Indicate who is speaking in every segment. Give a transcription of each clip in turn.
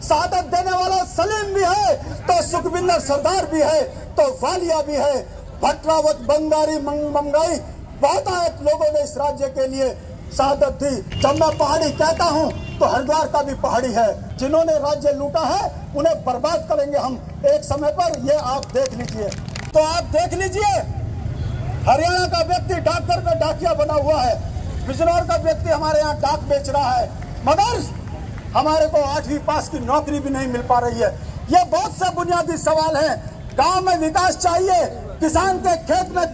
Speaker 1: शहादत देने वाला सलीम भी है, तो सुखविंदर सरदार भी है, तो वालिया भी है, भटरावत, बंगारी, मंगाई, बहुत लोगों ने इस राज्य के लिए शहादत दी। जब मैं पहाड़ी कहता हूँ तो हरिद्वार का भी पहाड़ी है। जिन्होंने राज्य लूटा है उन्हें बर्बाद करेंगे हम एक समय पर, ये आप देख लीजिए। तो आप देख लीजिए, हरियाणा का व्यक्ति डाकघर में डाकिया बना हुआ है, बिजनौर का व्यक्ति हमारे यहाँ डाक बेच रहा है, मगर हमारे को 8वीं पास की नौकरी भी नहीं मिल पा रही है। ये बहुत से बुनियादी सवाल हैं। गांव में विकास चाहिए, किसान के खेत में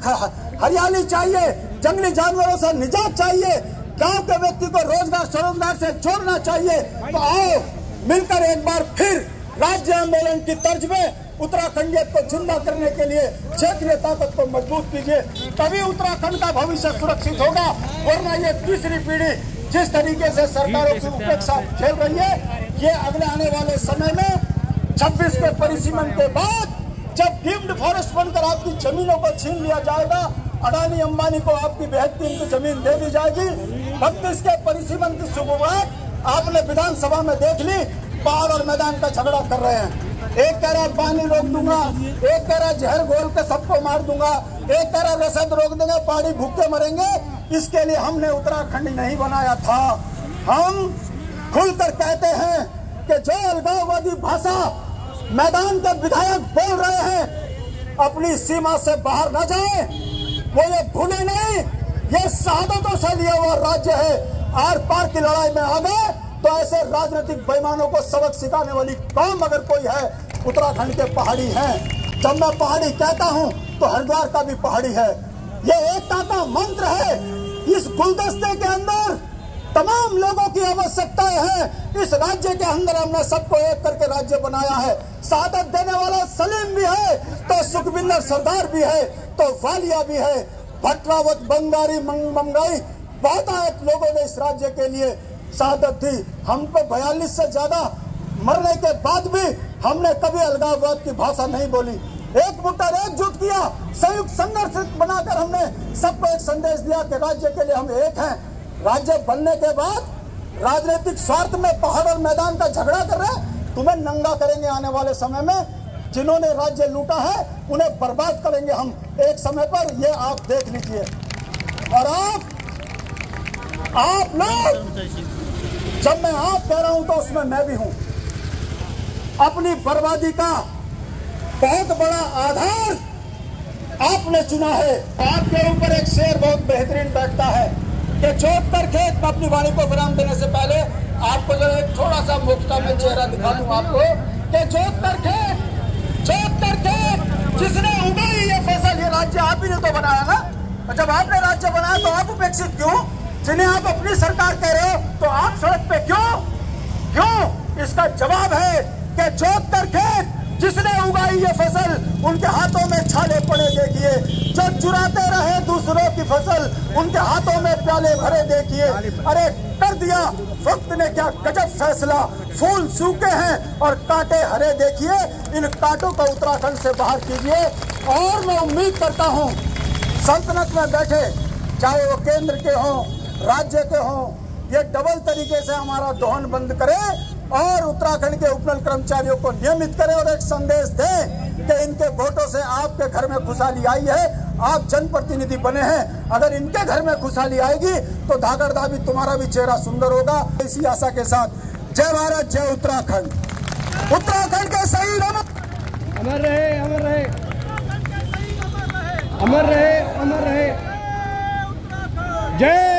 Speaker 1: हरियाली चाहिए, जंगली जानवरों से निजात चाहिए, गांव के व्यक्ति को रोजगार स्वरोजगार से जोड़ना चाहिए। तो आओ मिलकर एक बार फिर राज्य आंदोलन की तर्ज में उत्तराखंडियत को जिंदा करने के लिए क्षेत्रीय ताकत को मजबूत कीजिए, तभी उत्तराखंड का भविष्य सुरक्षित होगा। वरना ये तीसरी पीढ़ी जिस तरीके से सरकारों की उपेक्षा खेल रही है, ये अगले आने वाले समय में 26 के परिसीमन के बाद जब डीम्ड फॉरेस्ट बनकर आपकी जमीनों को छीन लिया जाएगा, अडानी अंबानी को आपकी बेहद कीमती जमीन दे दी जाएगी। 32 के परिसीमन की शुरुआत आपने विधानसभा में देख ली, पहाड़ और मैदान का झगड़ा कर रहे हैं। एक कह रहा पानी रोक दूंगा, एक कह रहा जहर घोल के सबको मार दूंगा, एक कह रहा रसद रोक देंगे, पहाड़ी भूखे मरेंगे। इसके लिए हमने उत्तराखंड नहीं बनाया था। हम खुलकर कहते हैं कि जो अलगाववादी भाषा मैदान के विधायक बोल रहे हैं, अपनी सीमा से बाहर न जाए, वो ये भूले नहीं, ये शहादतों से लिया हुआ राज्य है। आर पार की लड़ाई में आ गए तो ऐसे राजनीतिक बेईमानों को सबक सिखाने वाली कौम अगर कोई है, उत्तराखंड के पहाड़ी हैं। जब मैं पहाड़ी कहता हूं तो हरिद्वार का भी पहाड़ी है। ये एकता का मंत्र है। इस गुलदस्ते के अंदर तमाम लोगों की आवश्यकताएं हैं। इस राज्य के अंदर हमने सबको एक करके राज्य बनाया है। शहादत देने वाला सलीम भी है, तो सुखविंदर सरदार भी है, तो वालिया भी है, भटरावत, बंगारी, मंगाई, बहुत लोगों ने इस राज्य के लिए शहादत दी। हमको 42 से ज्यादा मरने के बाद भी हमने कभी अलगाववाद की भाषा नहीं बोली। एक मुट्ठा एकजुट किया, संयुक्त संघर्ष बनाकर हमने सबको एक संदेश दिया कि राज्य के लिए हम एक हैं। राज्य बनने के बाद राजनीतिक स्वार्थ में पहाड़ और मैदान का झगड़ा कर रहे हैं, तुम्हें नंगा करेंगे आने वाले समय में। जिन्होंने राज्य लूटा है उन्हें बर्बाद करेंगे हम एक समय पर, ये आप देख लीजिए। और आप लोग, जब मैं आप कह रहा हूं तो उसमें मैं भी हूं। अपनी बर्बादी का बहुत बड़ा आधार आपने चुना है। आपके ऊपर एक शेर बहुत बेहतरीन बैठता है कि जोत कर खेत। मैं अपनी वाणी को विराम देने से पहले आपको जो एक थोड़ा सा मुफ्ता में चेहरा दिखा दूं आपको कि जोत कर खेत, जिसने उगाई ये फसल, ये राज्य आप ही ने तो बनाया ना। और जब आपने राज्य बनाया तो आप उपेक्षित क्यों? जिन्हें आप अपनी सरकार कह रहे हो तो आप सड़क पे क्यों? इसका जवाब है कि जोत कर खेत, जिसने उगाई ये फसल, उनके हाथों में छाले पड़े देखिए। जो चुराते रहे दूसरों की फसल, उनके हाथों में प्याले भरे देखिए। अरे कर दिया वक्त ने क्या गजब फैसला, फूल सूखे हैं और कांटे हरे देखिए। इन कांटों को उत्तराखंड से बाहर कीजिए। और मैं उम्मीद करता हूँ सल्तनत में बैठे, चाहे वो केंद्र के हों, राज्य के हों, ये डबल तरीके से हमारा दोहन बंद करे और उत्तराखंड के उपनल कर्मचारियों को नियमित करें और एक संदेश दें कि इनके वोटों से आपके घर में खुशहाली आई है, आप जनप्रतिनिधि बने हैं। अगर इनके घर में खुशहाली आएगी तो धागड़दा भी, तुम्हारा भी चेहरा सुंदर होगा। इसी आशा के साथ जय भारत, जय उत्तराखंड। उत्तराखंड के शहीद
Speaker 2: अमर रहे, अमर रहे, अमर रहे, अमर रहे। जय